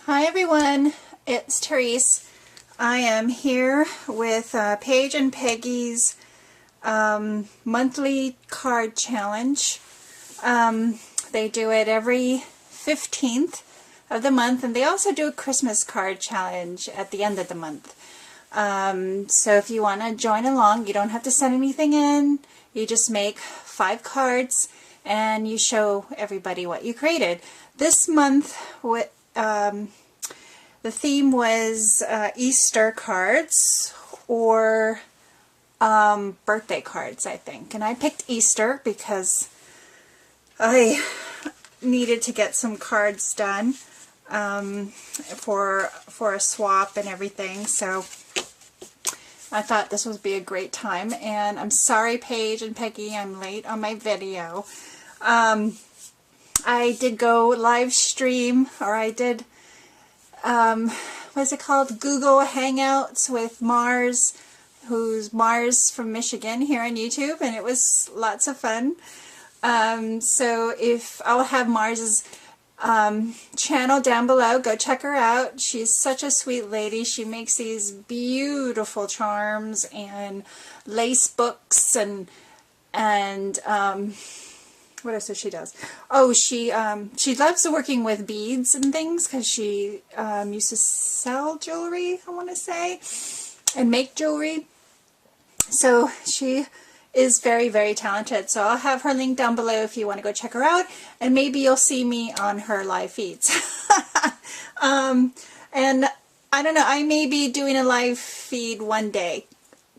Hi everyone, it's Therese. I am here with Paige and Peggy's monthly card challenge. They do it every 15th of the month, and they also do a Christmas card challenge at the end of the month. So if you want to join along, you don't have to send anything in. You just make 5 cards and you show everybody what you created. This month, the theme was Easter cards or birthday cards, I think. And I picked Easter because I needed to get some cards done for a swap and everything. So I thought this would be a great time. And I'm sorry, Paige and Peggy, I'm late on my video. I did go live stream, or I did, what's it called? Google Hangouts with Mars, who's Mars from Michigan, here on YouTube, and it was lots of fun. So if I'll have Mars's channel down below, go check her out. She's such a sweet lady. She makes these beautiful charms and lace books and what else does she does? Oh, she loves working with beads and things because she used to sell jewelry, I want to say, and make jewelry. So she is very, very talented. So I'll have her link down below if you want to go check her out, and maybe you'll see me on her live feeds. And I don't know, I may be doing a live feed one day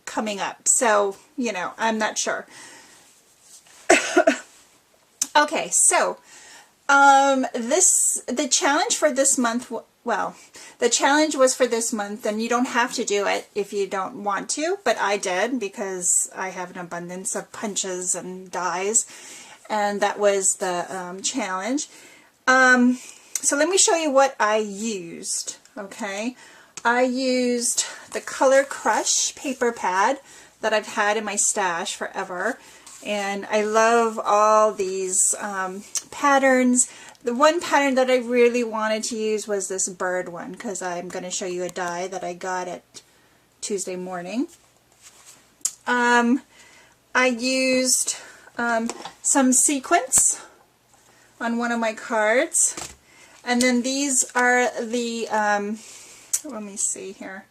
coming up. So, you know, I'm not sure. Okay, so the challenge for this month, well, the challenge was for this month, and you don't have to do it if you don't want to, but I did because I have an abundance of punches and dies, and that was the challenge. So let me show you what I used, okay? I used the Color Crush paper pad that I've had in my stash forever. And I love all these patterns. The one pattern that I really wanted to use was this bird one, because I'm going to show you a die that I got at Tuesday morning. I used some sequins on one of my cards. And then these are the, let me see here,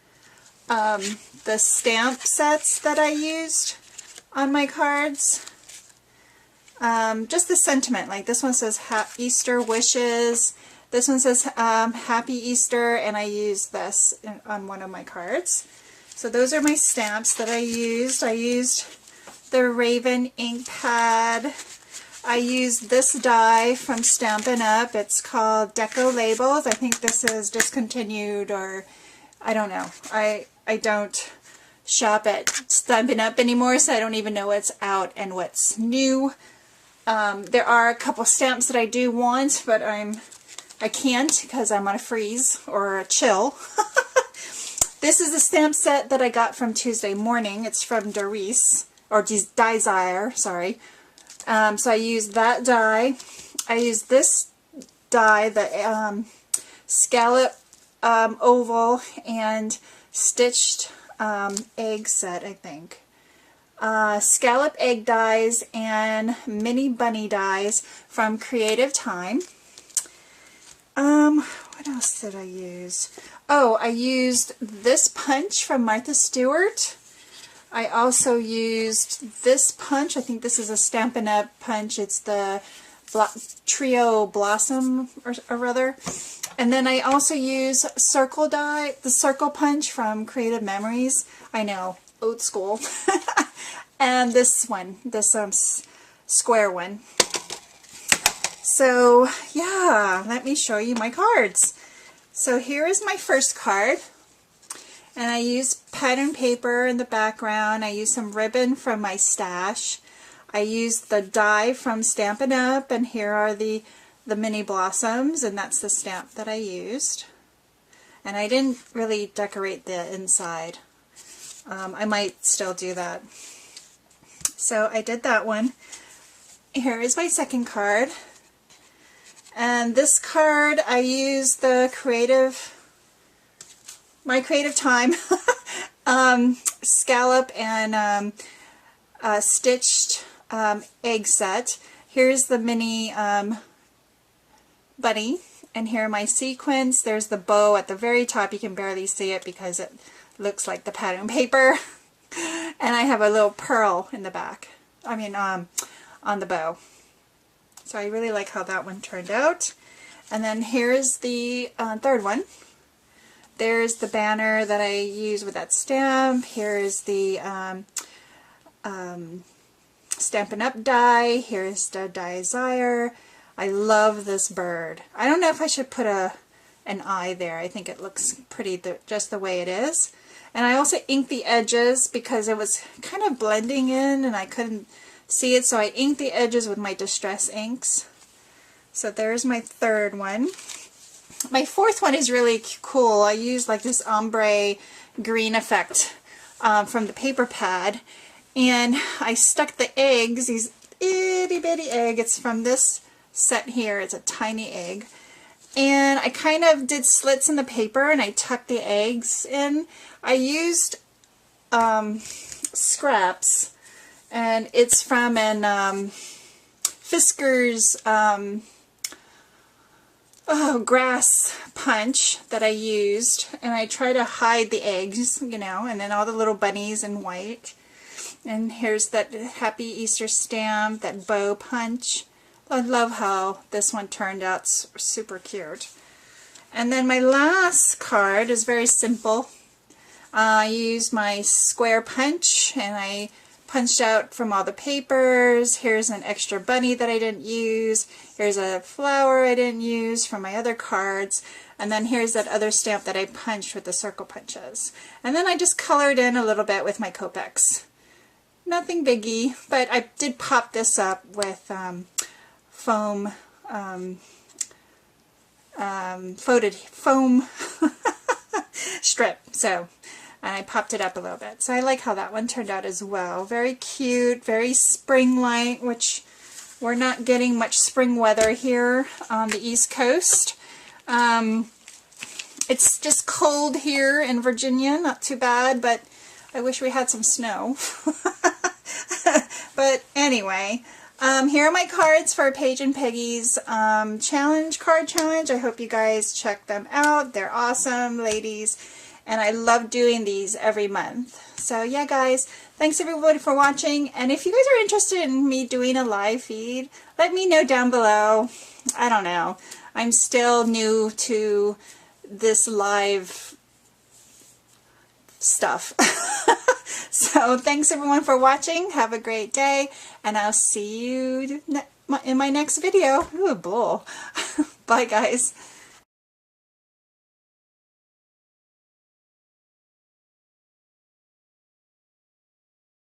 the stamp sets that I used on my cards. Just the sentiment, like this one says Easter wishes, this one says Happy Easter, and I used this on one of my cards. So those are my stamps that I used. I used the Raven ink pad. I used this die from Stampin' Up. It's called Deco Labels. I think this is discontinued, or I don't know. I don't shop at Stampin' Up anymore, so I don't even know what's out and what's new. There are a couple stamps that I do want, but I can't because I'm on a freeze or a chill. This is a stamp set that I got from Tuesday morning. It's from Doris, or Desire, sorry. So I used that die. I used this die, the scallop oval and stitched egg set, I think. Scallop egg dies and mini bunny dies from Creative Time. What else did I use? Oh, I used this punch from Martha Stewart. I also used this punch. I think this is a Stampin' Up punch. It's the Trio Blossom or rather. And then I also use circle die, the circle punch from Creative Memories. I know, old school. And this one, this square one. So yeah, let me show you my cards. So here is my first card. And I used pattern paper in the background. I used some ribbon from my stash. I used the die from Stampin' Up, and here are the mini blossoms, and that's the stamp that I used. And I didn't really decorate the inside. I might still do that. So I did that one. Here is my second card. And this card, I used the My Creative Time scallop and stitched egg set. Here's the mini bunny, and here are my sequins. There's the bow at the very top. You can barely see it because it looks like the pattern paper. And I have a little pearl in the back. I mean, on the bow. So I really like how that one turned out. And then here's the third one. There's the banner that I use with that stamp. Here's the Stampin' Up! Die. Here's the Desire. I love this bird. I don't know if I should put an eye there. I think it looks pretty just the way it is. And I also inked the edges because it was kind of blending in and I couldn't see it, so I inked the edges with my Distress inks. So there's my third one. My fourth one is really cool. I used like this ombre green effect from the paper pad, and I stuck the eggs, these itty bitty egg. It's from this set here. It's a tiny egg. And I kind of did slits in the paper and I tucked the eggs in. I used scraps, and it's from an Fisker's grass punch that I used, and I try to hide the eggs, you know, and then all the little bunnies in white. And here's that Happy Easter stamp, that bow punch. I love how this one turned out, super cute. And then my last card is very simple. I used my square punch and I punched out from all the papers. Here's an extra bunny that I didn't use. Here's a flower I didn't use from my other cards. And then here's that other stamp that I punched with the circle punches. And then I just colored in a little bit with my Copics. Nothing biggie, but I did pop this up with foam strip. So, and I popped it up a little bit. So I like how that one turned out as well. Very cute, very spring-like, which we're not getting much spring weather here on the East Coast. It's just cold here in Virginia, not too bad, but I wish we had some snow. But anyway, here are my cards for Paige and Peggy's card challenge. I hope you guys check them out. They're awesome, ladies, and I love doing these every month. So yeah, guys, thanks everybody for watching, and if you guys are interested in me doing a live feed, let me know down below. I don't know. I'm still new to this live stuff. So thanks everyone for watching. Have a great day, and I'll see you in my next video. Ooh, bull. Bye, guys.